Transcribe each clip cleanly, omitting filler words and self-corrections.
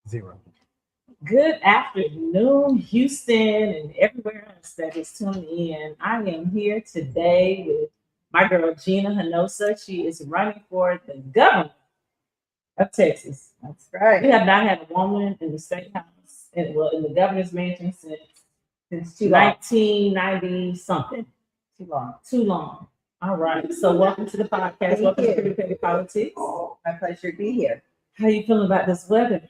Zero. Good afternoon, Houston, and everywhere else that is tuning in. I am here today with my girl Gina Hinojosa. She is running for the governor of Texas. That's right. We have not had a woman in the state house, and well, in the governor's mansion since Too long. 1990 something. Too long. Too long. All right. So welcome to the podcast. Thank Welcome to you. Pretty Petty Politics. My pleasure to be here. How you feeling about this weather?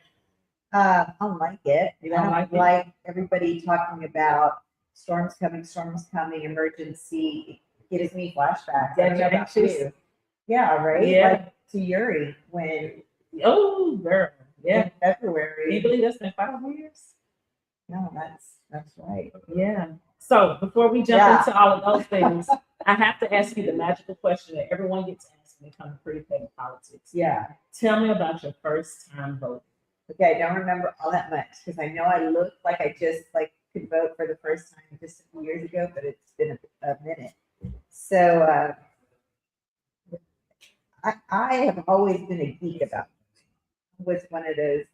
I don't like it. You don't I like don't it? like everybody talking about storms coming, emergency. It gives me flashbacks. I don't know about Anxious? you. Yeah, right? Yeah. Like to Uri when Oh, girl. Yeah. in February. Can you believe that's been 5 years? No, that's right. Yeah. So before we jump Yeah. into all of those things, I have to ask you the magical question that everyone gets asked when it comes to Pretty Petty Politics. Yeah. Tell me about your first time voting. Okay, I don't remember all that much because I know I looked like I just could vote for the first time just a few years ago, but it's been a minute. So I have always been a geek about it. I was one of those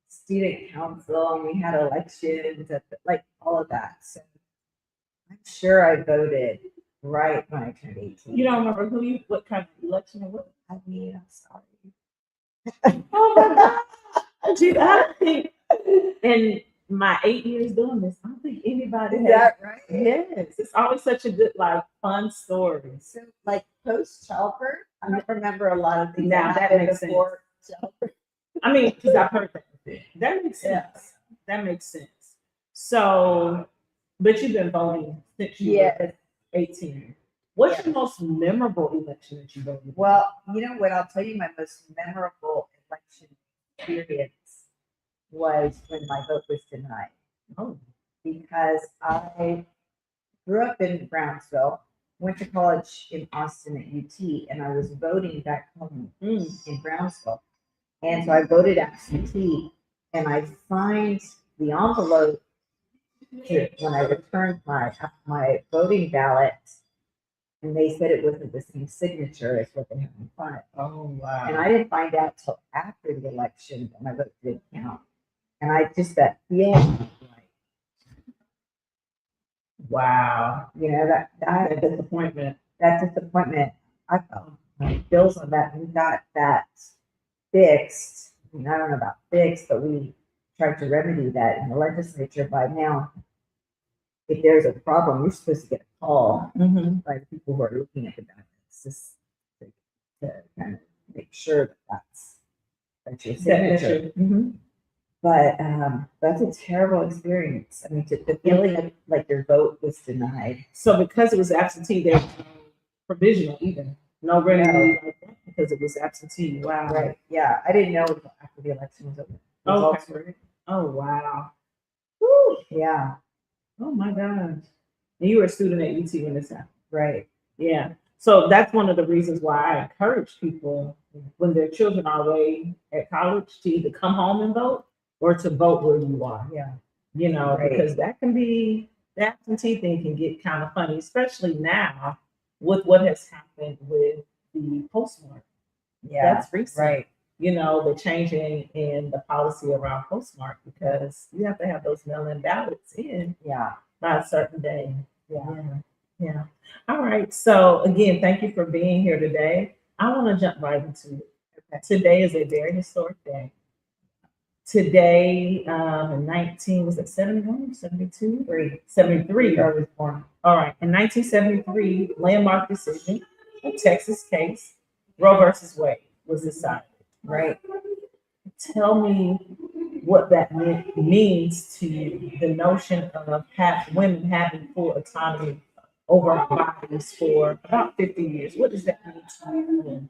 student council, and we had elections all of that. So I'm sure I voted right when I turned 18. You don't remember what kind of election it was? I mean, I'm sorry. Oh my God. Dude, I don't think in my 8 years doing this, I don't think anybody Is has. that right? Yes. It's always such a good, fun story. So, post childbirth, I don't remember a lot of things Now, that happened makes before childbirth. I mean, because I've heard that before. That makes sense. Yeah. That makes sense. So, but you've been voting since you were 18. What's Yeah. your most memorable election that you voted? Well, you know what? I'll tell you my most memorable election experience was when my vote was denied. Oh, Because I grew up in Brownsville, went to college in Austin at UT, and I was voting back home in Brownsville. And so I voted absentee, and I signed the envelope when I returned my voting ballot, and they said it wasn't the same signature as what they had in front. oh wow. And I didn't find out till after the election that my vote didn't count. And I just that feeling Wow. that Disappointment. disappointment. I felt my bills on that. We got that fixed. I mean, I don't know about fixed, but we tried to remedy that in the legislature. By now, if there's a problem, you're supposed to get a call Mm-hmm. by the people who are looking at the ballots, just to kind of make sure that's your signature. Mm-hmm. But that's a terrible experience. I mean, the feeling of like your vote was denied. So because it was absentee, there was no provisional even. No remedy like that because it was absentee. Wow. Right? Yeah, I didn't know until after the election was over. Results Okay. were in. Oh wow. Woo. Yeah, Oh my gosh. And you were a student at UT when this happened. right. Yeah. So that's one of the reasons why I encourage people when their children are away at college to either come home and vote or to vote where you are. Yeah, Because Right. that absentee thing can get kind of funny, especially now with what has happened with the postmark. yeah, That's recent. right. The changing in the policy around postmark because you have to have those mail-in ballots in Yeah, by a certain day. yeah. Yeah. All right. So again, thank you for being here today. I want to jump right into it. Okay. Today is a very historic day. Today, in 71, 72? 73. I was born. All right. In 1973, landmark decision, a Texas case, Roe versus Wade was decided. Right. Tell me what that means to you, the notion of women having full autonomy over our bodies for about 50 years. What does that mean to you?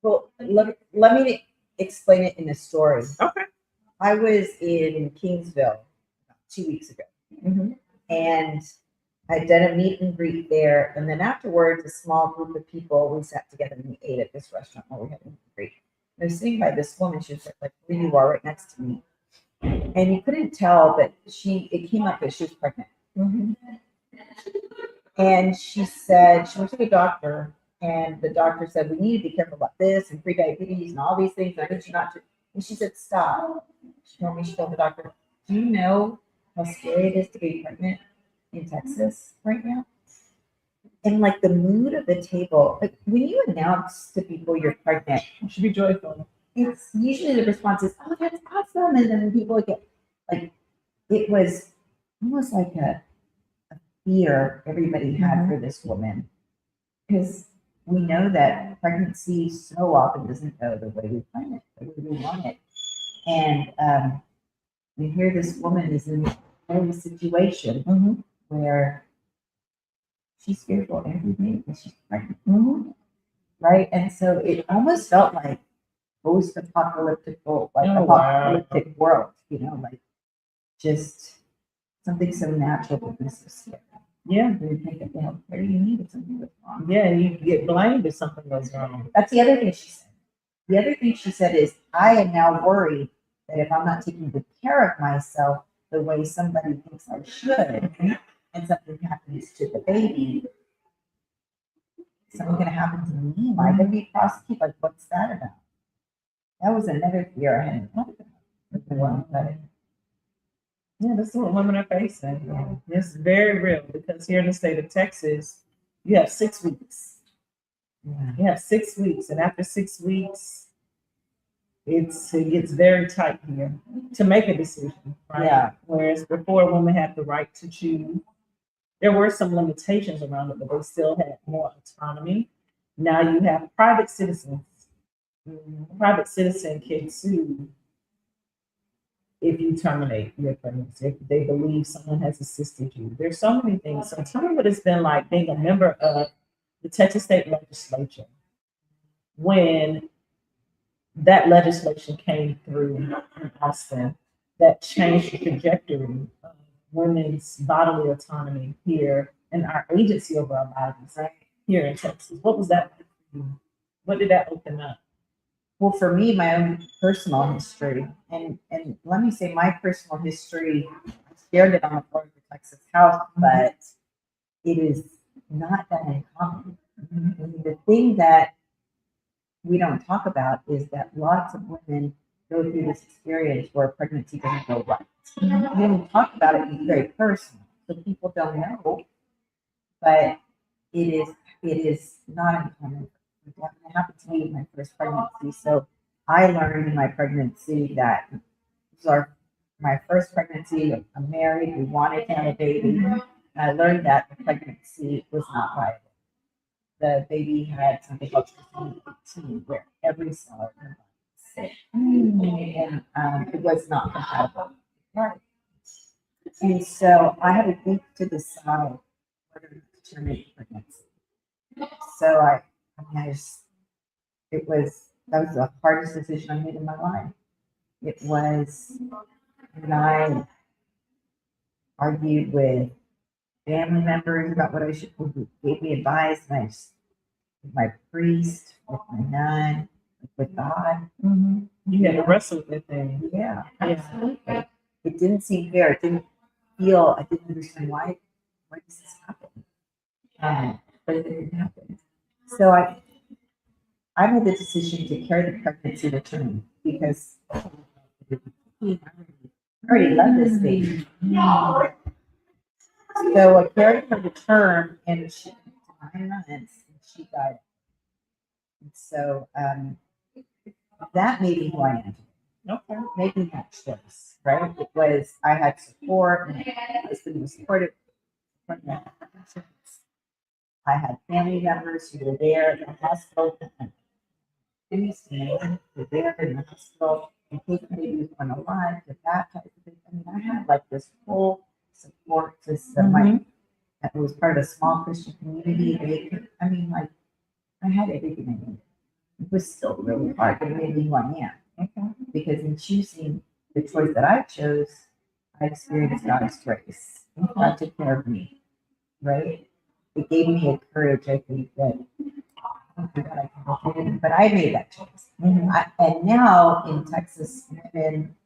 Well, let me explain it in a story. Okay. I was in Kingsville 2 weeks ago, and I'd done a meet and greet there. And then afterwards, a small group of people, we sat together and we ate at this restaurant where we had a meet and greet. And I was sitting by this woman, she was like where you are, right next to me. And you couldn't tell, but it came up that she was pregnant. And she said, she went to the doctor, and the doctor said, we need to be careful about this and pre-diabetes and all these things. I need you not to. And she said, stop. She told the doctor, do you know how scary it is to be pregnant in Texas right now? And like the mood of the table, like when you announce to people you're pregnant, You should be joyful. it's usually the response is, oh, that's awesome. And then people get like, it was almost like a fear everybody had for this woman, because we know that pregnancy so often doesn't go the way we plan it, the way we want it. And we hear this woman is in a situation where she's fearful every day because she's pregnant, right? And so it almost felt like post-apocalyptic, apocalyptic world, like just something so natural but this so scary. Yeah. You think, what do you need if something goes wrong? Yeah, you get blamed if something goes wrong. That's the other thing she said. The other thing she said is, I am now worried that if I'm not taking good care of myself the way somebody thinks I should, and something happens to the baby, something's going to happen to me. Am I going to be prosecuted? Like, what's that about? That was another fear I hadn't thought about. Yeah, that's what women are facing. Yeah. It's very real, because here in the state of Texas, you have 6 weeks. Yeah. You have 6 weeks, and after 6 weeks, it gets very tight here to make a decision. Right? Yeah. Whereas before, women had the right to choose. There were some limitations around it, but they still had more autonomy. Now you have private citizens. Private citizen can sue if you terminate your pregnancy, if they believe someone has assisted you. There's so many things. So tell me what it's been like being a member of the Texas State Legislature when that legislation came through in Austin that changed the trajectory of women's bodily autonomy here in our agency over our bodies, right? Here in Texas. What was that like for you? What did that open up? Well, for me, my own personal history, and let me say my personal history, I shared it on the floor of the Texas House, but it is not that uncommon. The thing that we don't talk about is that lots of women go through this experience where pregnancy doesn't go right. We don't talk about it, it's very personal, so people don't know, but it is not uncommon. It happened to me in my first pregnancy. So I learned in my pregnancy that it was my first pregnancy. I'm married. We wanted to have a baby. And I learned that the pregnancy was not viable. The baby had something called trisomy 18, where every cell in her body was sick, and it was not compatible. Right. And so I had a week to decide whether to terminate pregnancy. So that was the hardest decision I made in my life. It was when I argued with family members about what I should, who gave me advice, and with my priest, with my nun, with God. You had to wrestle with that thing. Yeah, absolutely. It didn't seem fair. It didn't feel, I didn't understand why does this happen? But it didn't happen. So I made the decision to carry the pregnancy to term because I already love this baby. So I carried her to term, and she 9 months, and she died. And so that made me who I am. Okay. Made me that choice, right? It was, I had support, and my husband was supportive. I had family members who were there at the hospital. Were there in the hospital in case the baby was going alive, to baptize the baby. I mean, I had like this whole support system. That was part of a small Christian community. I had everything I needed. It was still really hard, but it made me who I am. because in choosing the choice that I chose, I experienced God's grace. God took care of me, right? It gave me a courage, I think, that I don't think that I can help it, but I made that choice. And now in Texas, women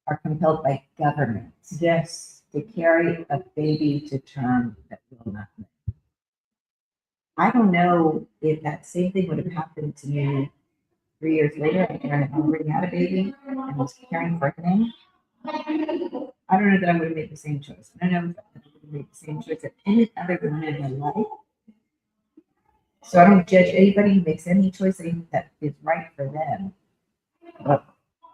are compelled by government, Yes. to carry a baby to term that will not live. I don't know if that same thing would have happened to me 3 years later after I had already had a baby and was caring for him. I don't know that I would have made the same choice. I don't know if I would have made the same choice at any other woman in my life. So I don't judge anybody who makes any choice that is right for them. But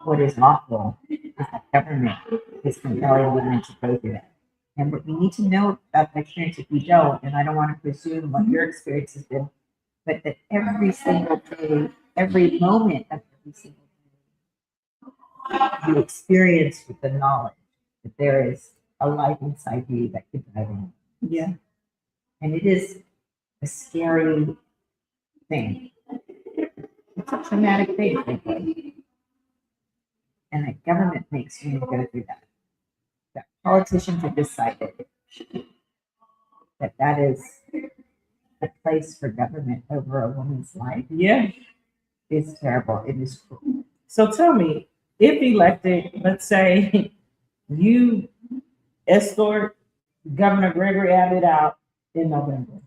what is awful is that government is compelling women to go through that. And what we need to know about the experience if you don't, and I don't want to presume what your experience has been, but that every single day, every moment of every single day, you experience with the knowledge that there is a life inside you that could die in. Yeah. And it is a scary thing. It's a traumatic thing, frankly. And the government makes you go through that. That politicians have decided that that is a place for government over a woman's life. Yeah. It's terrible. It is cruel. So tell me, if elected, let's say you escort Governor Gregory Abbott out in November,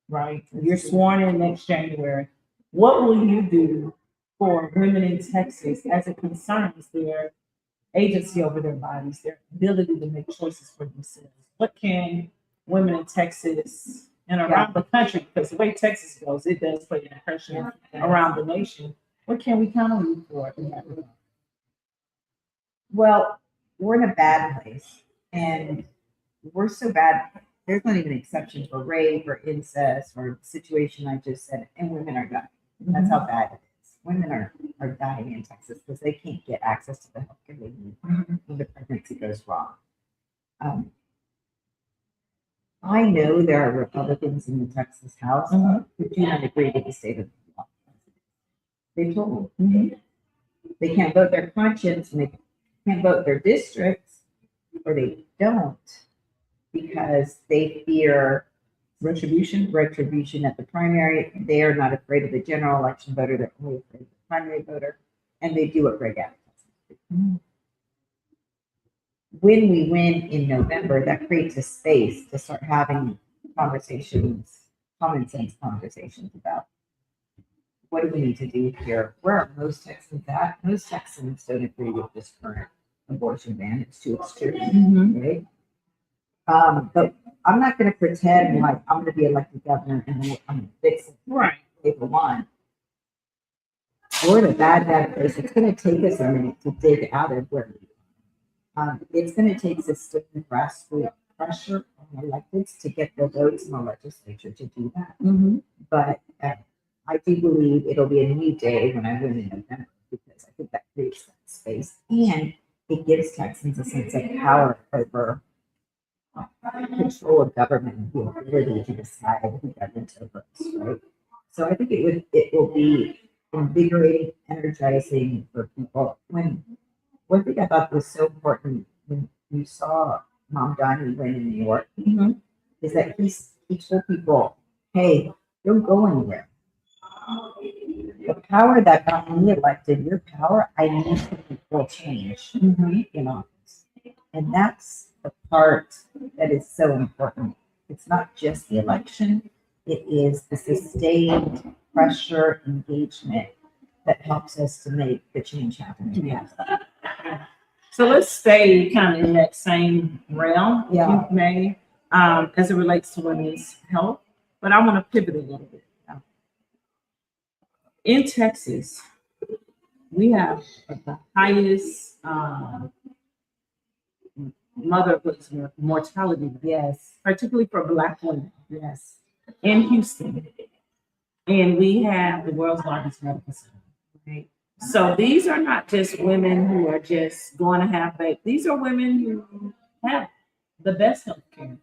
right? You're sworn in next January. What will you do for women in Texas as it concerns their agency over their bodies, their ability to make choices for themselves? What can women in Texas and around the country, because the way Texas goes, it does put an impression around the nation. What can we count on you for in that regard? Well, we're in a bad place. And we're so bad. There's not even an exception for rape or incest or the situation I just said, and women are dying. That's how bad it is. Women are dying in Texas because they can't get access to the healthcare they need when the pregnancy goes wrong. I know there are Republicans in the Texas House who do not agree with the state of the law. They told me they can't vote their conscience and they can't vote their districts, or they don't, because they fear retribution at the primary. They are not afraid of the general election voter. They're only afraid of the primary voter, and they do what Greg Abbott does. When we win in November, that creates a space to start having conversations, common sense conversations about what do we need to do here? Where are most Texans at? Most Texans don't agree with this current abortion ban. It's too extreme, right? But I'm not going to pretend like I'm going to be elected governor and then I'm going to fix it. Right. Paper one. We're in a bad place. It's going to take us a minute to dig out of where we are. It's going to take sustained grassroots pressure on electeds to get their votes in the legislature to do that. But I do believe it'll be a new day when I win in November, because I think that creates that space and it gives Texans a sense of power over control of government and the ability to decide who governs over us, right? So I think it will be invigorating, energizing for people. One thing I thought was so important when you saw Mom Donnie win in New York is that he told people, hey, don't go anywhere. The power that got me elected, your power, I need to people change in office. And that's the part that is so important. It's not just the election, it is the sustained pressure engagement that helps us to make the change happen. So let's stay kind of in that same realm, if you may, as it relates to women's health. But I want to pivot a little bit. In Texas, we have the highest motherhood mortality, particularly for Black women, in Houston. And we have the world's largest medical center. Right? So these are not just women who are just going to have babies. These are women who have the best health care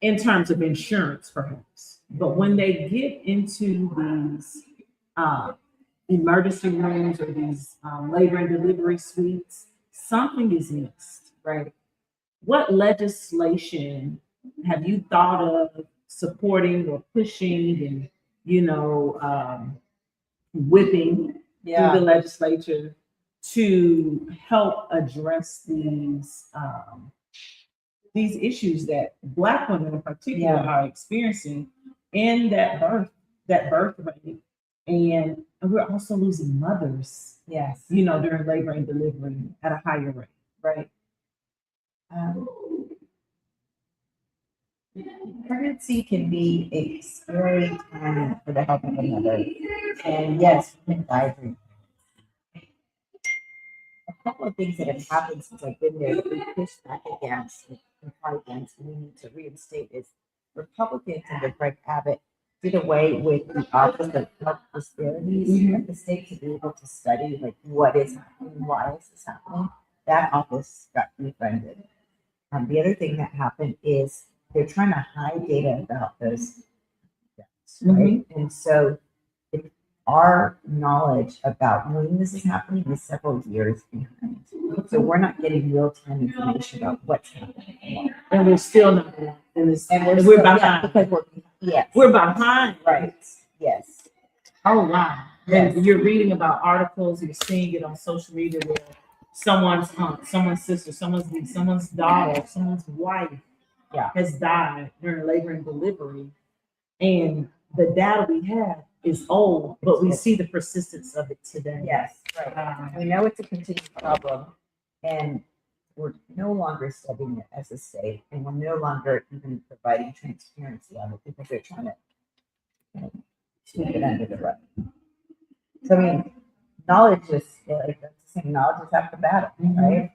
in terms of insurance, perhaps. But when they get into these emergency rooms or these labor and delivery suites, something is missed. Right. What legislation have you thought of supporting or pushing and, whipping through the legislature to help address these issues that Black women in particular are experiencing in that birth rate, and we're also losing mothers, Yes. during labor and delivery at a higher rate. Right. Pregnancy can be a scary time for the health of a mother, and yes, women die during. A couple of things that have happened since I've been there that we push back against and fight against, and we need to reinstate is Republicans under Greg Abbott did away with the Office of Health Disparities at the state to be able to study like what is happening, why is this happening. That office got defunded. The other thing that happened is they're trying to hide data about those deaths, right? And so if our knowledge about when this is happening is several years behind. So we're not getting real-time information about what's happening. And we're still not in this, And we're still- behind. because yes. We're behind. Right. Yes. Oh wow. Yes. And you're reading about articles, you're seeing it on social media where someone's aunt, someone's sister, someone's niece, someone's daughter, someone's wife has died during labor and delivery. And the data we have is old, but we see the persistence of it today. Yes. Right. We know it's a continuing problem, and we're no longer studying it as a state, and we're no longer even providing transparency on it because they're trying to sweep it under the rug. So I mean, knowledge is like saying knowledge is half the battle, right?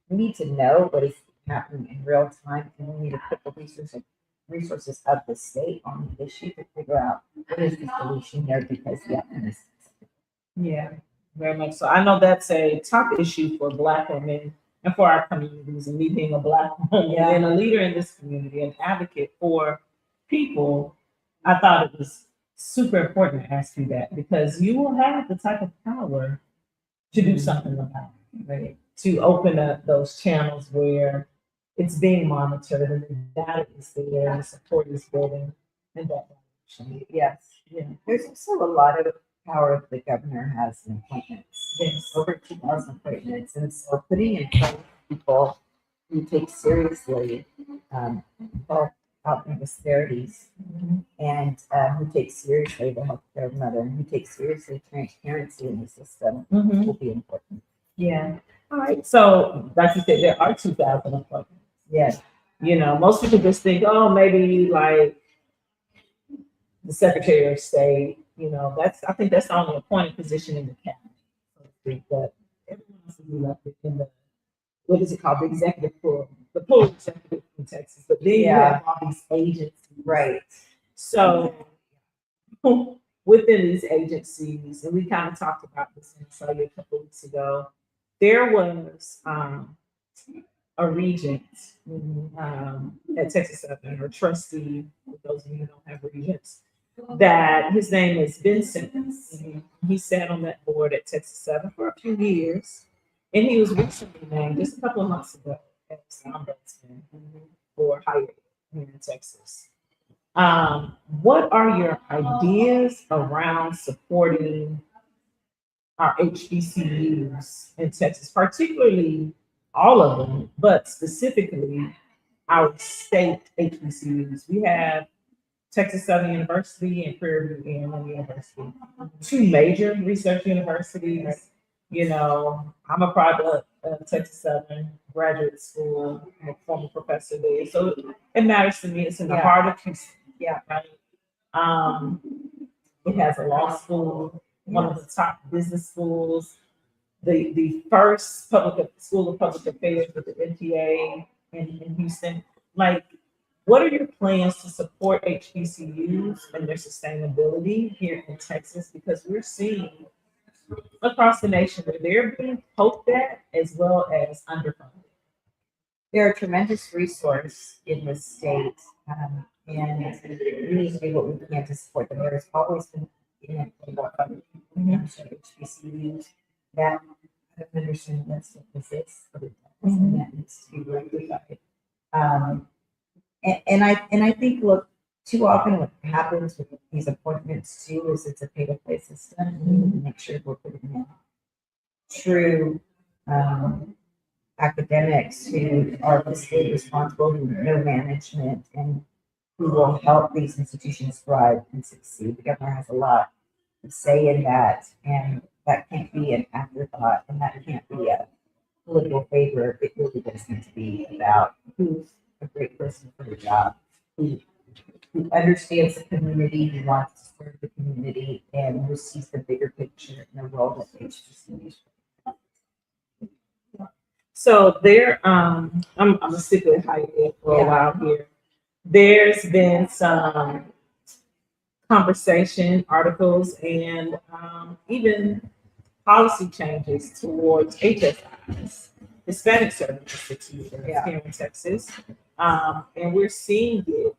We need to know what is happening in real time, and we need to put the resources of the state on the issue to figure out what is the solution there because Yeah, very much so. I know that's a top issue for Black women and for our communities, and me being a Black woman and a leader in this community, an advocate for people, I thought it was super important to ask you that because you will have the type of power to do something about it, right? To open up those channels where it's being monitored and the data is there and the support is building in that direction. Yes. Yeah. There's also a lot of power the governor has in appointments. Yes. Over 2,000 appointments. And so putting in place people who take seriously health outcome disparities and who take seriously the health care of mother and who take seriously transparency in the system will be important. Yeah. All right. So, like you said, there are 2,000 appointments. Yes. Most people just think, oh, maybe like the Secretary of State, I think that's the only appointed position in the cabinet. But everyone else is elected in the, what is it called? The executive pool, the pool executive in Texas. But then you have all these agencies. Right. So within these agencies, and we kind of talked about this in Australia a couple weeks ago, there was a regent at Texas Southern, or trustee, for those of you who don't have regents, that his name is Ben Simmons. He sat on that board at Texas Southern for a few years, and he was recently named just a couple of months ago as ombudsman for higher here in Texas. What are your ideas around supporting our HBCUs in Texas, particularly all of them, but specifically our state HBCUs? We have Texas Southern University and Prairie View A&M University, two major research universities. I'm a product of Texas Southern Graduate School. I'm a former professor there, so it matters to me. It's in the heart of Houston. Yeah, right. It has a law school, one of the top business schools, the first school of public affairs with the MPA in Houston. Like, what are your plans to support HBCUs and their sustainability here in Texas? Because we're seeing across the nation where they're being poked at as well as underfunded. They're a tremendous resource in the state, and we need to do what we can to support them. There's always been in what HBCUs that I don't understand that's what this is, and that needs to be rectified. And I think, look, too often what happens with these appointments too is it's a pay-to-play system. We need to make sure we're putting in true academics who are fiscally responsible, who know management, and who will help these institutions thrive and succeed. The governor has a lot to say in that, and that can't be an afterthought, and that can't be a political favor. It really does need to be about who's a great person for the job, who understands the community, who wants to serve the community, and who sees the bigger picture and the role that HBCUs. So there, I'm gonna stick with higher ed for a while here. There's been some conversation, articles, and even policy changes towards HSIs, Hispanic Service Institutions here in Texas. And we're seeing it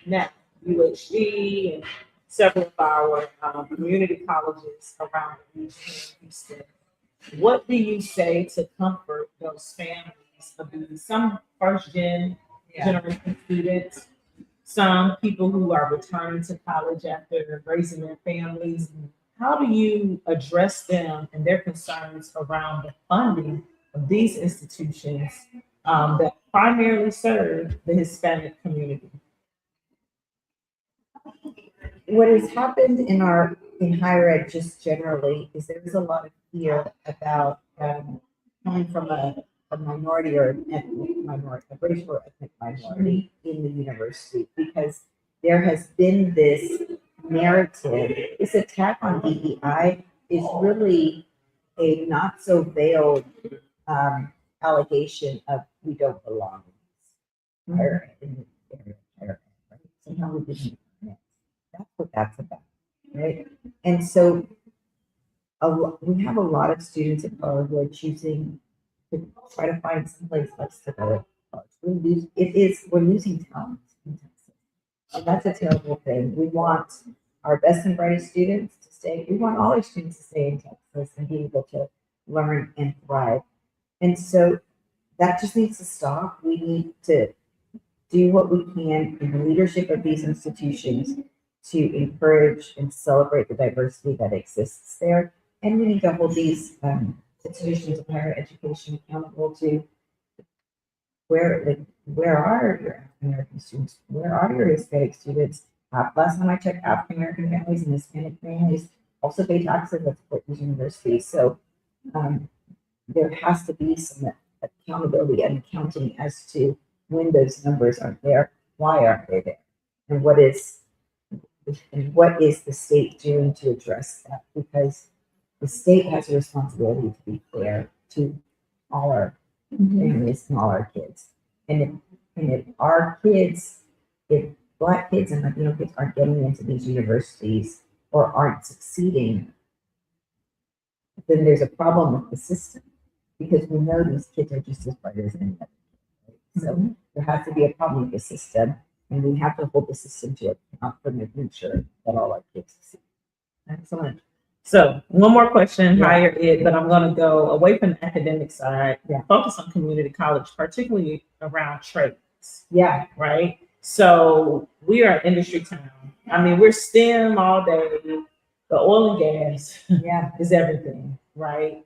now, UHG and several of our community colleges around the region in Houston. What do you say to comfort those families of these, some first generation students, some people who are returning to college after raising their families? How do you address them and their concerns around the funding of these institutions that primarily serve the Hispanic community? What has happened in higher ed just generally is there's a lot of fear about coming from a minority or an ethnic minority, a racial or ethnic minority in the university, because there has been this narrative. This attack on DEI is really a not so veiled allegation of we don't belong in higher ed, in the area of higher ed, right? Somehow we didn't. That's what that's about, right? And so we have a lot of students of color who are choosing to try to find someplace else to go to college. We're losing talent in Texas. And that's a terrible thing. We want our best and brightest students to stay. We want all our students to stay in Texas and be able to learn and thrive. And so that just needs to stop. We need to do what we can in the leadership of these institutions to encourage and celebrate the diversity that exists there. And we need to hold these institutions of higher education accountable to where are your African American students? Where are your Hispanic students? Last time I checked, African American families and Hispanic families also pay taxes that support these universities. So there has to be some accountability and accounting as to when those numbers aren't there, why aren't they there, and what is the state doing to address that? Because the state has a responsibility to be fair to all our families and all our kids. And if our kids, if Black kids and Latino kids aren't getting into these universities or aren't succeeding, then there's a problem with the system, because we know these kids are just as bright as any other kid, right? So there has to be a problem with the system, and we have to hold the system to account for making sure that all our kids succeed. Excellent. So one more question, higher ed, but I'm going to go away from the academic side, focus on community college, particularly around trades. Yeah. Right. So we are an industry town. I mean, we're STEM all day. The oil and gas is everything, right?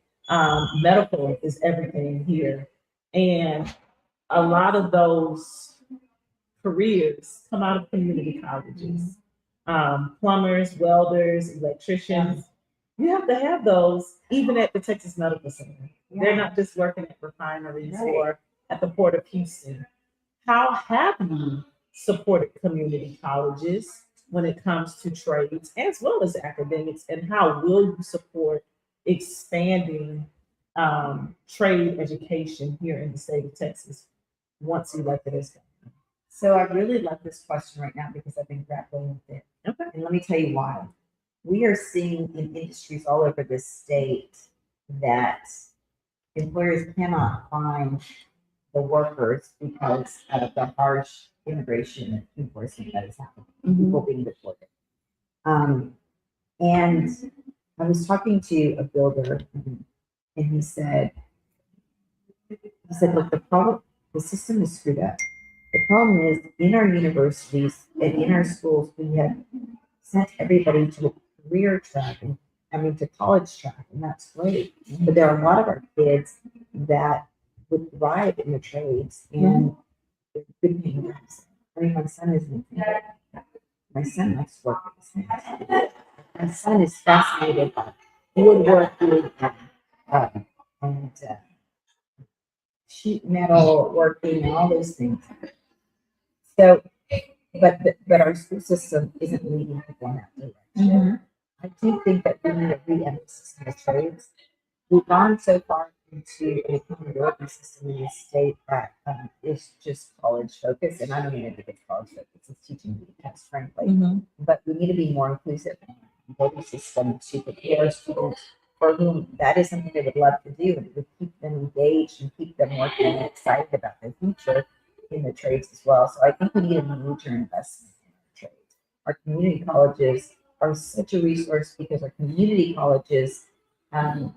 Medical is everything here. And a lot of those careers come out of community colleges. Plumbers, welders, electricians. You have to have those even at the Texas Medical Center. They're not just working at refineries or at the Port of Houston. How have you supported community colleges when it comes to trades as well as academics, and how will you support expanding trade education here in the state of Texas once elected as governor? So I really love this question right now because I've been grappling with it. Okay. And let me tell you why. We are seeing in industries all over the state that employers cannot find the workers because of the harsh immigration enforcement that is happening, people being deported. And I was talking to a builder, and he said, look, the system is screwed up. The problem is in our universities and in our schools, we have sent everybody to a career track and to college track, and that's great. But there are a lot of our kids that would thrive in the trades and they're good paying jobs. I mean, my son is an example. My son likes to work with his hands. My son is fascinated by woodworking and sheet metal working and all those things. So, but our school system isn't leading people in that direction. I do think that we need a re-emphasis in the trades. We've gone so far into an accountability system in the state that is just college focused, and I don't even think it's college focused. It's teaching the test, frankly. But we need to be more inclusive in the accountability system to prepare students for whom that is something they would love to do, and it would keep them engaged and keep them working and excited about their future in the trades as well. So I think we need a major investment in our trades. Our community colleges are such a resource because our community colleges are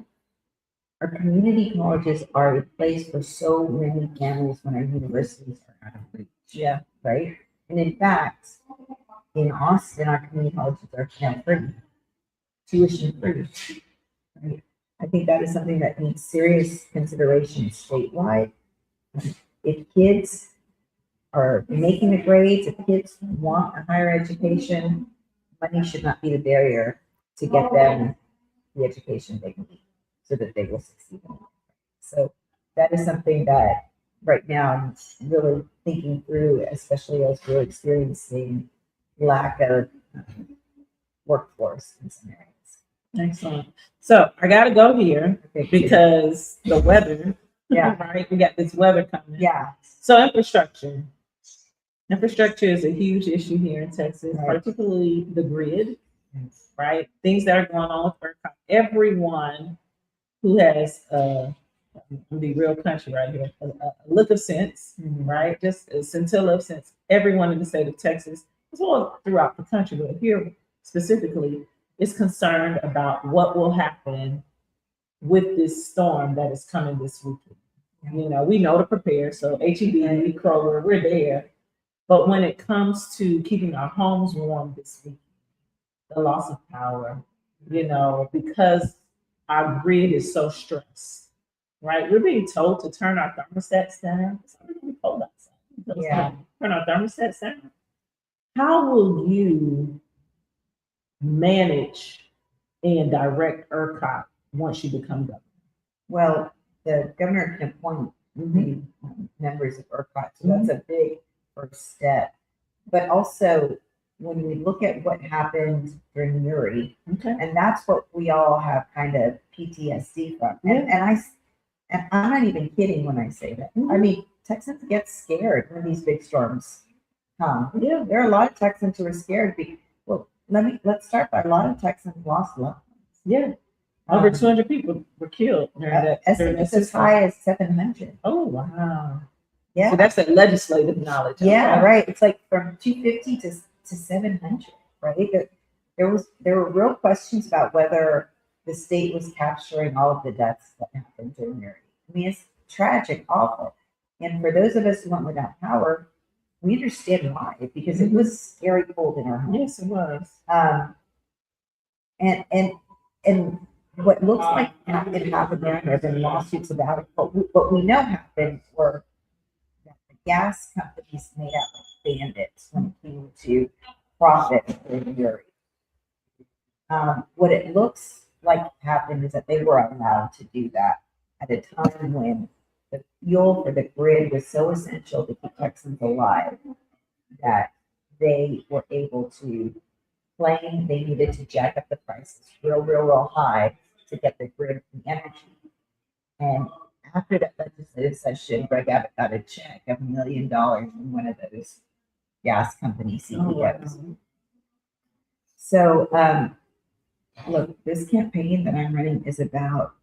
a place for so many families when our universities are out of reach. Yeah. Right? And in fact, in Austin, our community colleges are now free, tuition free. Right? I think that is something that needs serious consideration statewide. If kids are making the grades, if kids want a higher education, money should not be the barrier to get them the education they need so that they will succeed in life. So that is something that right now I'm really thinking through, especially as we're experiencing lack of workforce in some areas. Excellent. So I got to go here because the weather. Yeah. Right. We got this weather coming. Yeah. So infrastructure. Infrastructure is a huge issue here in Texas, Right. particularly the grid. Right. Things that are going on with ERCOT. Everyone who has the real country right here, a look of sense, right? Just a scintilla of sense. Everyone in the state of Texas, as well as throughout the country, but here specifically, is concerned about what will happen with this storm that is coming this weekend. You know, we know to prepare. So HEB, Kroger, we're there. But when it comes to keeping our homes warm this week, the loss of power, you know, because our grid is so stressed, right? We're being told to turn our thermostats down. It's already cold outside. Yeah. Turn our thermostats down. How will you manage and direct ERCOT once you become governor? Well, the governor can appoint the members of ERCOT, so that's a big first step. But also, when we look at what happened during Uri, and that's what we all have kind of PTSD from. And I'm not even kidding when I say that. I mean, Texans get scared when these big storms come. Yeah. There are a lot of Texans who are scared. Let's start by a lot of Texans lost loved ones. Yeah. Over 200 people were killed during that. Estimates as high as 700. Oh, wow. Yeah. So that's that legislative knowledge. Yeah, right. It's like from 250 to 700, right? There were real questions about whether the state was capturing all of the deaths that happened during Uri. I mean, it's tragic, awful. And for those of us who went without power, we understand why, because it was scary cold in our homes. Yes, it was. And what looks like it happened there, and there have been lawsuits about it, but what we know happened were that the gas companies made out like bandits when it came to profit during Uri. What it looks like happened is that they were allowed to do that at a time when the fuel for the grid was so essential to keep Texans alive that they were able to claim they needed to jack up the prices real high to get the grid the energy. And after that legislative session, Greg Abbott got a check of $1 million from one of those gas company CEOs. So, look, this campaign that I'm running is about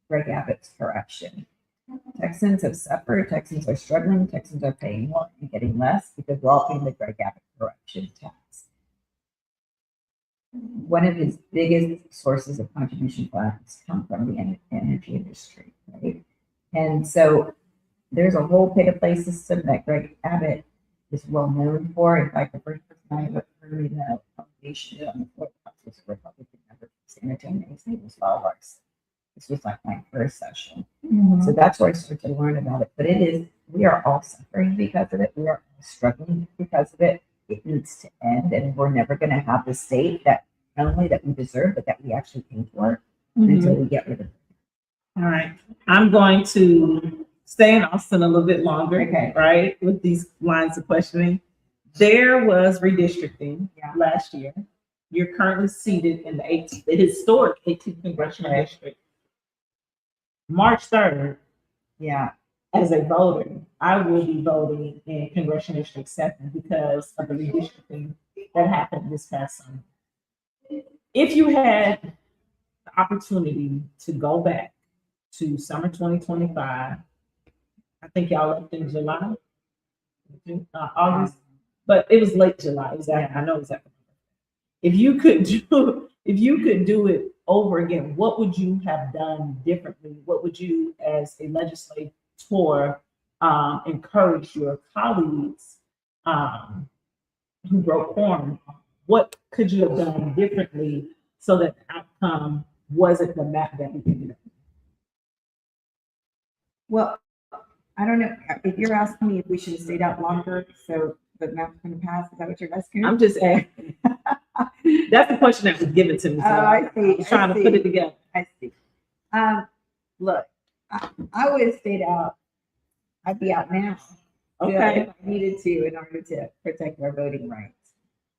Greg Abbott's corruption. Texans have suffered, Texans are struggling, Texans are paying more and getting less because we're all paying the Greg Abbott corruption tax. one of his biggest sources of contribution funds come from the energy industry, right? And so there's a whole pay-to-play system that Greg Abbott is well known for. In fact, the first person I ever heard the foundation on the floor was a Republican member from San Antonio. His name was Ballars. This was like my first session. So that's where I started to learn about it. But it is, we are all suffering because of it. We are all struggling because of it. It needs to end, and we're never going to have the state that not only that we deserve, but that we actually pay for until we get rid of it. All right. I'm going to stay in Austin a little bit longer, Okay. right, with these lines of questioning. There was redistricting last year. You're currently seated in the historic 18th Congressional District. March 3rd, Yeah. as a voter, I will be voting in Congressional District 7 because of the redistricting that happened this past summer. If you had the opportunity to go back to summer 2025, I think y'all left in July, August, but it was late July. Exactly, I know exactly. If you could do it over again, what would you have done differently? What would you, as a legislator, encourage your colleagues who broke quorum? What could you have done differently so that the outcome wasn't the map that we ended up? Well, I don't know if you're asking me if we should have stayed out longer, so the map's going to pass. Is that what you're asking? I'm just asking. That's the question that was given to me. So I see. I'm trying to put it together. I see. Look, I would have stayed out. I'd be out now. Okay. If I needed to in order to protect our voting rights.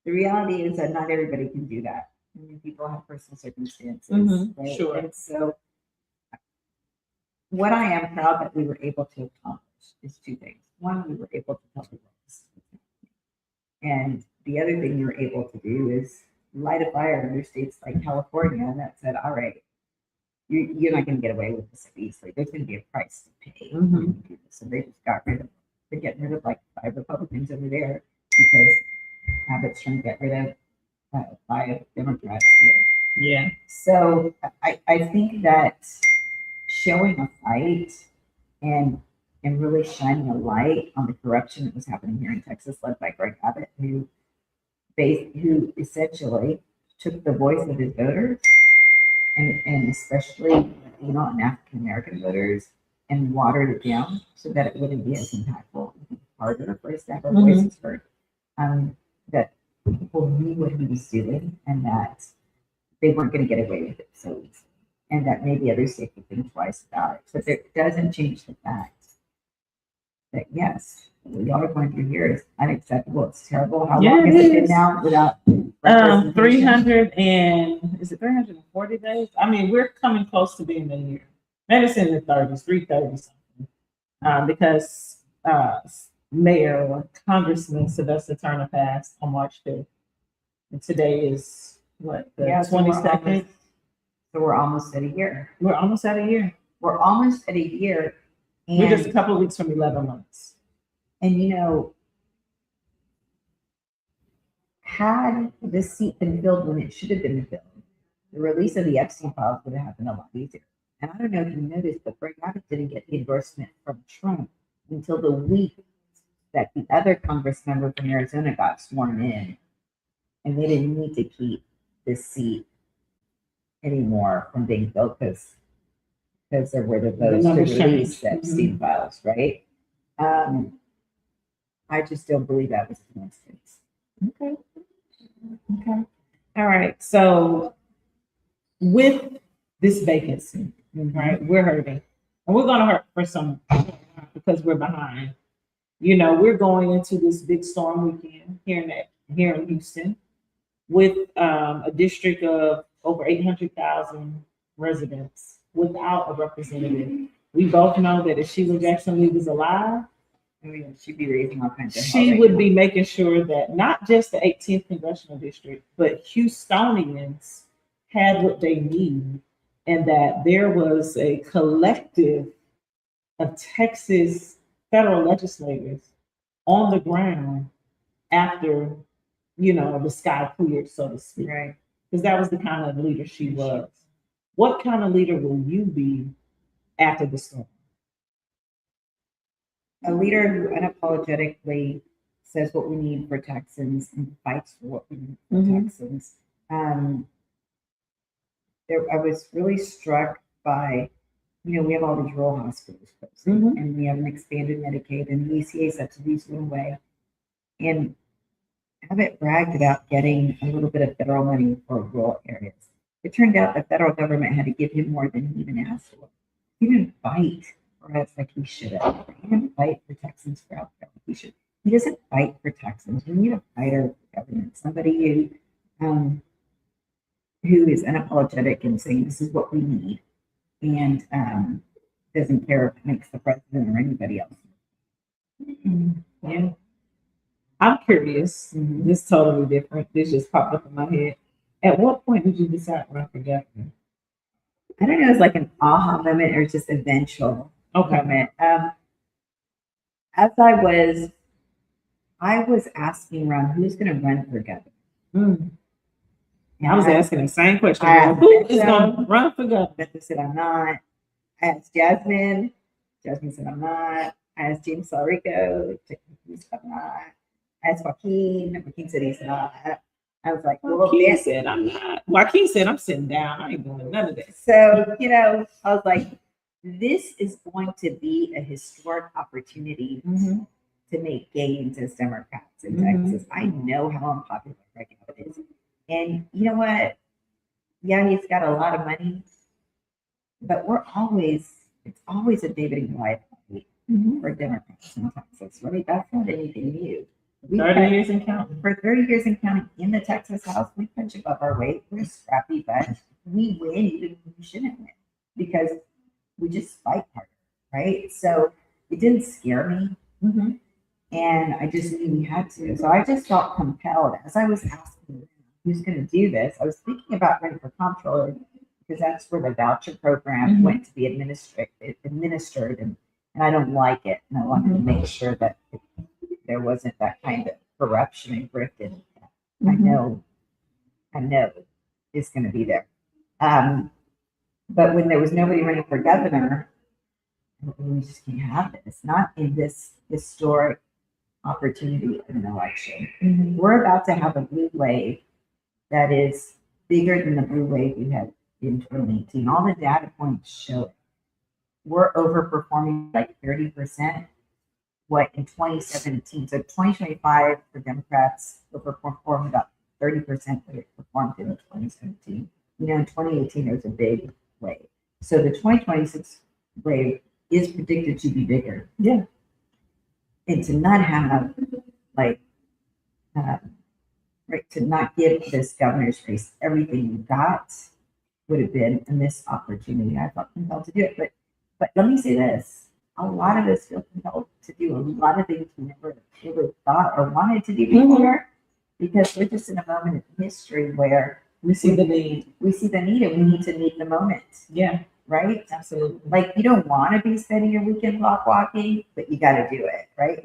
The reality is that not everybody can do that. I mean, people have personal circumstances, right? Sure. And so, what I am proud that we were able to accomplish is two things. One, we were able to tell the world, and the other thing you were able to do is light a fire under states like California that said, all right, you're not going to get away with this easily. There's going to be a price to pay. So they just they're getting rid of like 5 Republicans over there because Abbott's trying to get rid of 5 Democrats here. Yeah. So I think that showing a fight and really shining a light on the corruption that was happening here in Texas, led by Greg Abbott, who essentially took the voice of his voters and especially Latino and African American voters and watered it down so that it wouldn't be as impactful, harder for us to have our voices heard. That people knew what he was doing and that they weren't going to get away with it so easily, and that maybe other states would think twice about it. But it doesn't change the fact that yes, what y'all are going through here is unacceptable. It's terrible. How long has it been now without 300 and is it 340 days? I mean, we're coming close to being a year. Maybe it's in the 30s, 330 something. Because Mayor or Congressman Sylvester Turner passed on March 5th. And today is what, the 22nd? So we're almost at a year. We're almost at a year. We're almost at a year. And, we're just a couple of weeks from 11 months. And you know, had this seat been filled when it should have been filled, the release of the Epstein files would have happened a lot easier. And I don't know if you noticed, but Greg Abbott didn't get the endorsement from Trump until the week that the other Congress member from Arizona got sworn in. And they didn't need to keep this seat anymore from being filled because there were the votes to release the Epstein files, right? I just don't believe that was a coincidence. Okay. All right. So with this vacancy, right, we're hurting. And we're going to hurt for some because we're behind. You know, we're going into this big storm weekend here in Houston with a district of over 800,000 residents without a representative. We both know that if Sheila Jackson Lee was alive, she'd be raising all kinds of hell. She would be making sure that not just the 18th Congressional District, but Houstonians had what they need, and that there was a collective of Texas federal legislators on the ground after, you know, the sky cleared, so to speak. Right. because that was the kind of leader she was. What kind of leader will you be after the storm? A leader who unapologetically says what we need for Texans and fights for what we need for Texans. I was really struck by, we have all these rural hospitals closing, and we have an expanded Medicaid, and the ECA subsidies went away. And Abbott bragged about getting a little bit of federal money for rural areas. It turned out the federal government had to give him more than he even asked for. He didn't fight for us like he should have. He didn't fight for Texans for health care like he should. He doesn't fight for Texans. We need a fighter for government, somebody who is unapologetic and saying this is what we need, and doesn't care if it makes the president or anybody else. Yeah. I'm curious. This is totally different. This just popped up in my head. At what point did you decide to run for governor? I don't know. It's like an aha moment or just eventual moment. As I was asking around who's going to run for governor. I was asking the same question. Who is going to run for governor? Beth said, I'm not. I asked Jasmine. Jasmine said, I'm not. I asked James Salrico. He said, I'm not. I asked Joaquin. Joaquin said he's not. I was like, well, Joaquin said, I'm not. Joaquin said, I'm sitting down. I ain't doing none of that. So, I was like, this is going to be a historic opportunity to make gains as Democrats in Texas. I know how unpopular right now it is. And you know what? Yeah, he's got a lot of money, but it's always a David and Goliath fight for Democrats in Texas, right? That's not anything new. 30 years and counting. For 30 years and counting in the Texas House, we punch above our weight. We're a scrappy bunch. We win even when we shouldn't win because we just fight harder, right? So it didn't scare me. And I just knew we had to. So I just felt compelled as I was asking who's going to do this. I was thinking about running for comptroller because that's where the voucher program went to be administered, and I don't like it. And I wanted to make sure that there wasn't that kind of corruption and grift in it. I know it's going to be there. But when there was nobody running for governor, we just can't have this. Not in this historic opportunity of an election. We're about to have a blue wave that is bigger than the blue wave we had in 2018. All the data points show it. We're overperforming like 30%. What in 2017? So 2025 for Democrats overperformed about 30% what it performed in 2017. In 2018 there was a big wave. So the 2026 wave is predicted to be bigger. Yeah. And to not have to not give this governor's race everything we got would have been a missed opportunity. I felt compelled to do it. But let me say this. A lot of us feel compelled to do a lot of things we never thought or wanted to do before because we're just in a moment in history where we see the need. We see the need and we need to meet the moment. Yeah. Right? Absolutely. Like you don't want to be spending your weekend block walking, but you got to do it, right?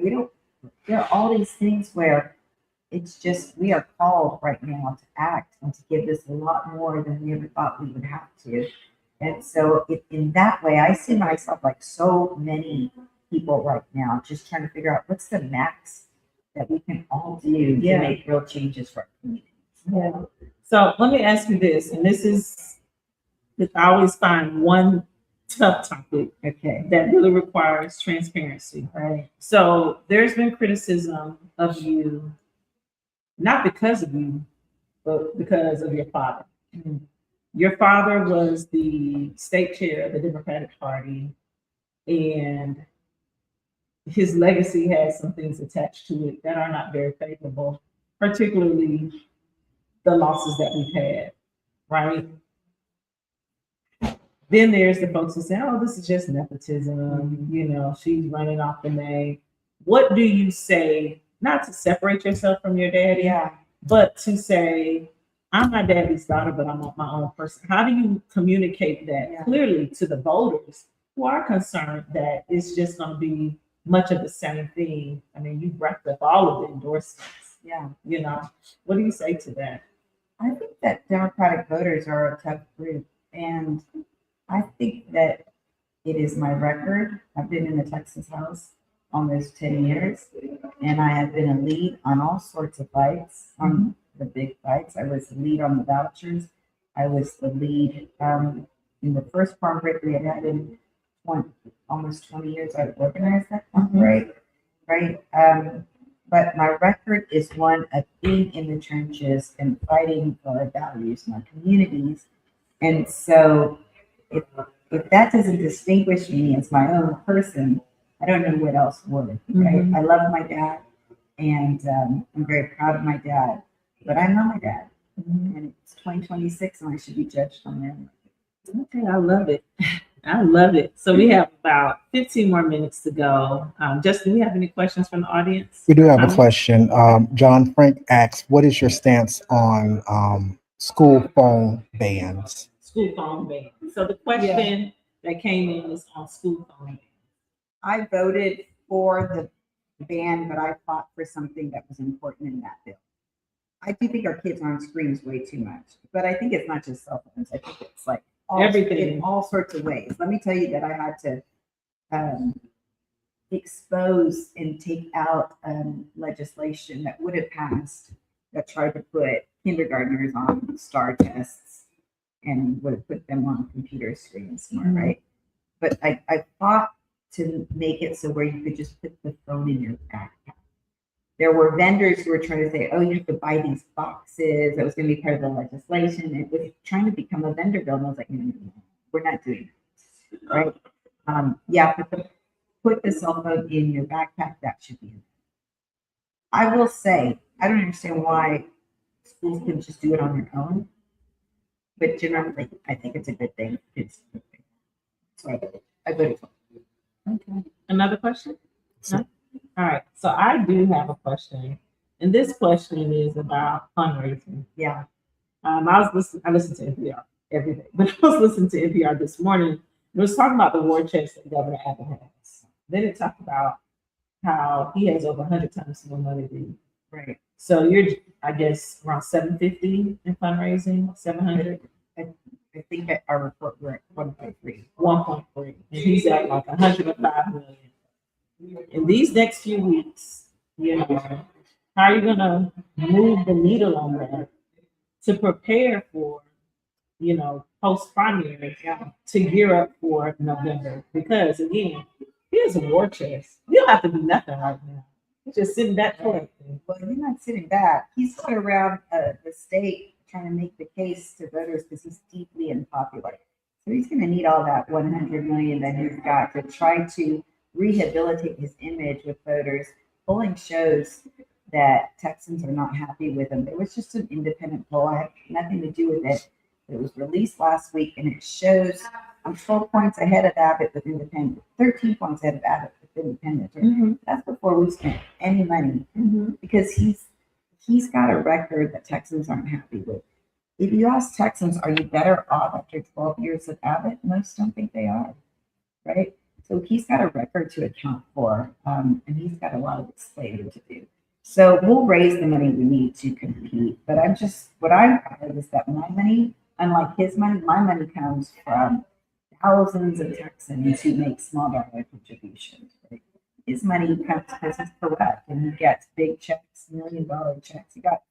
There are all these things where it's just, we are called right now to act and to give this a lot more than we ever thought we would have to. And so in that way, I see myself like so many people right now, just trying to figure out what's the max that we can all do to make real changes for our communities. Yeah. So let me ask you this, and this is, I always find one tough topic that really requires transparency. Right. So there's been criticism of you, not because of you, but because of your father. Your father was the state chair of the Democratic Party, and his legacy has some things attached to it that are not very favorable, particularly the losses that we've had, right? Then there's the folks who say, oh, this is just nepotism, she's running off the name. What do you say, not to separate yourself from your daddy, but to say, I'm my daddy's daughter, but I'm my own person? How do you communicate that clearly to the voters who are concerned that it's just going to be much of the same thing? I mean, you've wrapped up all of the endorsements. Yeah. What do you say to that? I think that Democratic voters are a tough group, and I think that it is my record. I've been in the Texas House almost 10 years, and I have been a lead on all sorts of fights, on the big fights. I was the lead on the vouchers. I was the lead in the first farm break we had had in 20, almost 20 years. I organized that farm break, right? But my record is one of being in the trenches and fighting for our values in our communities. And so if that doesn't distinguish me as my own person, I don't know what else would, right? I love my dad, and I'm very proud of my dad, but I'm not my dad. And it's 2026, and I should be judged on that. Okay, I love it. I love it. So we have about 15 more minutes to go. Justin, do we have any questions from the audience? We do have a question. John Frank asks, what is your stance on school phone bans? School phone ban. So the question that came in is on school phone ban. I voted for the ban, but I fought for something that was important in that bill. I do think our kids are on screens way too much, but I think it's not just cell phones. I think it's like everything in all sorts of ways. Let me tell you that I had to expose and take out legislation that would have passed that tried to put kindergartners on STAR tests and would have put them on computer screens more, right? But I fought to make it so where you could just put the phone in your backpack. There were vendors who were trying to say, oh, you have to buy these boxes. That was going to be part of the legislation. It was trying to become a vendor bill. And I was like, no, we're not doing this, right? Put the cell phone in your backpack. That should be it. I will say, I don't understand why schools can just do it on their own. But generally, I think it's a good thing. It's a good thing. So I voted for it. Okay. Another question? No? All right. So I do have a question. And this question is about fundraising. Yeah. I listened to NPR every day, but I was listening to NPR this morning. It was talking about the war chest that Governor Abbott has. Then it talked about how he has over 100 times more money than you. Right. So you're, I guess, around 750 in fundraising, 700. I think at our report we're at 1.3. 1.3. And he's at like 105 million. In these next few weeks, how are you gonna move the needle on that to prepare for, post primary to gear up for November? Because again, here's a war chest. You don't have to do nothing right now. You're just sitting back collecting. Well, you're not sitting back. He's going around the state trying to make the case to voters because he's deeply unpopular. So he's going to need all that 100 million that he's got to try to rehabilitate his image with voters. Polling shows that Texans are not happy with him. It was just an independent poll. I had nothing to do with it. It was released last week, and it shows I'm 12 points ahead of Abbott with independent, 13 points ahead of Abbott with independent. That's before we spent any money because he's got a record that Texans aren't happy with. If you ask Texans, are you better off after 12 years of Abbott? Most don't think they are, right? So he's got a record to account for, and he's got a lot of explaining to do. So we'll raise the money we need to compete. But what I'm proud of is that my money, unlike his money, my money comes from thousands of Texans who make small dollar contributions. Right? His money comes because he's corrupt and he gets big checks, $1 million checks. He got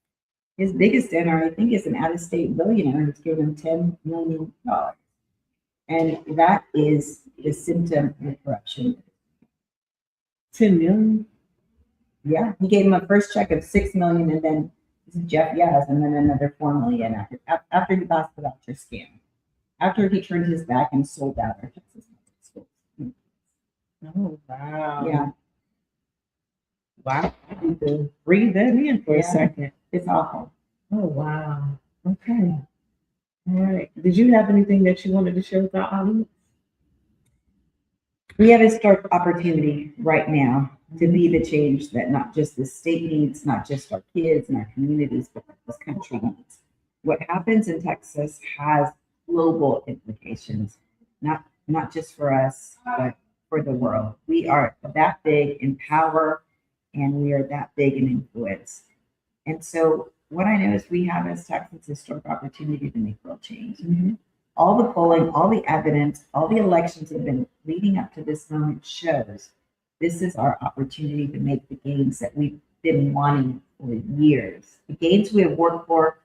his biggest donor, I think, is an out-of-state billionaire who's given him $10 million. And that is the symptom of corruption. 10 million? Yeah, he gave him a first check of $6 million, and then this is Jeff Yaz, and then another $4 million after he passed the voucher scam. After he turned his back and sold out our Texas public schools. Oh wow! Yeah, wow. I need to breathe that in for a second. It's awful. Oh wow. Okay. All right. Did you have anything that you wanted to share with our audience? We have a stark opportunity right now to be the change that not just the state needs, not just our kids and our communities, but this country needs. What happens in Texas has global implications, not just for us, but for the world. We are that big in power, and we are that big in influence. And so what I know is we have as Texans historic opportunity to make real change. All the polling, all the evidence, all the elections that have been leading up to this moment shows this is our opportunity to make the gains that we've been wanting for years. The gains we have worked for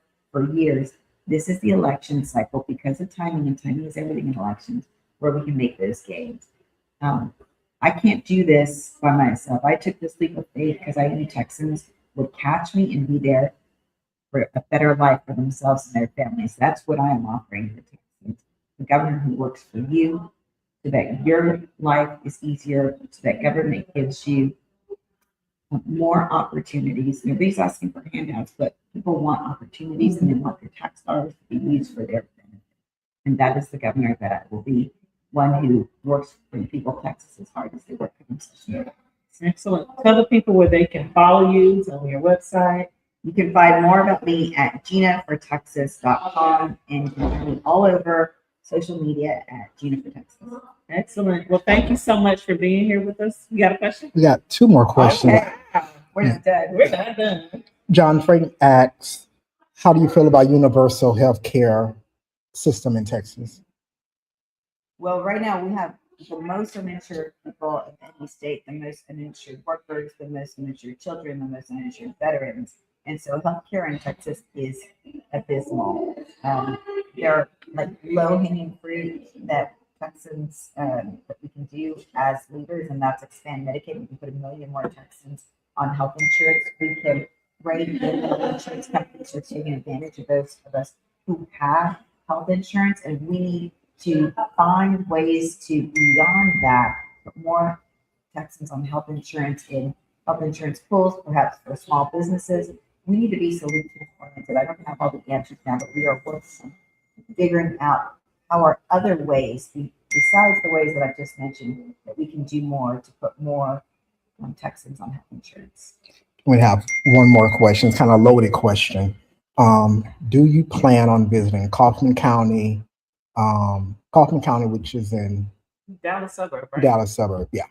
years. This is the election cycle because of timing, and timing is everything in elections, where we can make those gains. I can't do this by myself. I took this leap of faith because I knew Texans would catch me and be there for a better life for themselves and their families. That's what I am offering the Texans. The governor who works for you so that your life is easier, so that government gives you more opportunities. Nobody's asking for handouts, but people want opportunities and they want their tax dollars to be used for their benefit. And that is the governor that will be one who works for the people of Texas as hard as they work for themselves. Excellent. Tell the people where they can follow you on your website. You can find more about me at ginafortexas.com, and you can find me all over social media at Gina for Texas. Excellent. Well, thank you so much for being here with us. You got a question? We got two more questions. Okay. We're not done. We're not done. John Frank asks, how do you feel about universal health care system in Texas? Well, right now we have the most uninsured people in any state, the most uninsured workers, the most uninsured children, the most uninsured veterans. And so healthcare in Texas is abysmal. There are like low-hanging fruit that Texans that we can do as leaders, and that's expand Medicaid. We can put 1 million more Texans on health insurance. We can rein in the health insurance companies who are taking advantage of those of us who have health insurance, and we need to find ways to beyond that put more Texans on health insurance in health insurance pools, perhaps for small businesses. We need to be solution oriented. I don't have all the answers now, but we are working on figuring out how are other ways, besides the ways that I've just mentioned, that we can do more to put more Texans on health insurance. We have one more question. It's kind of a loaded question. Do you plan on visiting Kaufman County, which is in Dallas suburb, right? Dallas suburb? Yeah.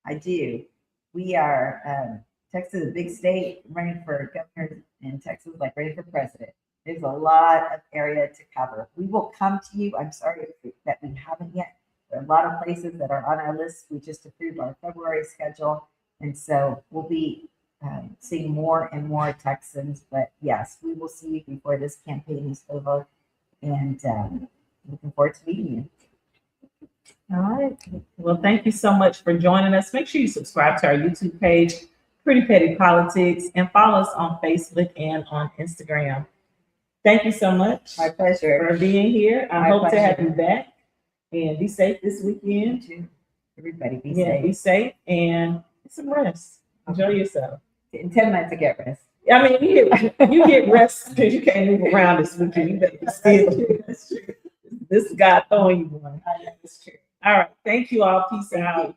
I do. We are Texas is a big state, running for governor in Texas, like running for president. There's a lot of area to cover. We will come to you. I'm sorry that we haven't yet. There are a lot of places that are on our list. We just approved our February schedule. And so we'll be seeing more and more Texans. But yes, we will see you before this campaign is over. And looking forward to meeting you. All right. Well, thank you so much for joining us. Make sure you subscribe to our YouTube page, Pretty Petty Politics, and follow us on Facebook and on Instagram. Thank you so much. My pleasure. For being here. I hope to have pleasure. you back, and be safe this weekend. Too. Everybody be Yeah, safe. be safe and get some rest. Enjoy yourself. In 10 months, I get rest. I mean, you get rest because you can't move around this weekend. You better be still. That's true. This is God throwing you one. That's true. All right. Thank you all. Peace out.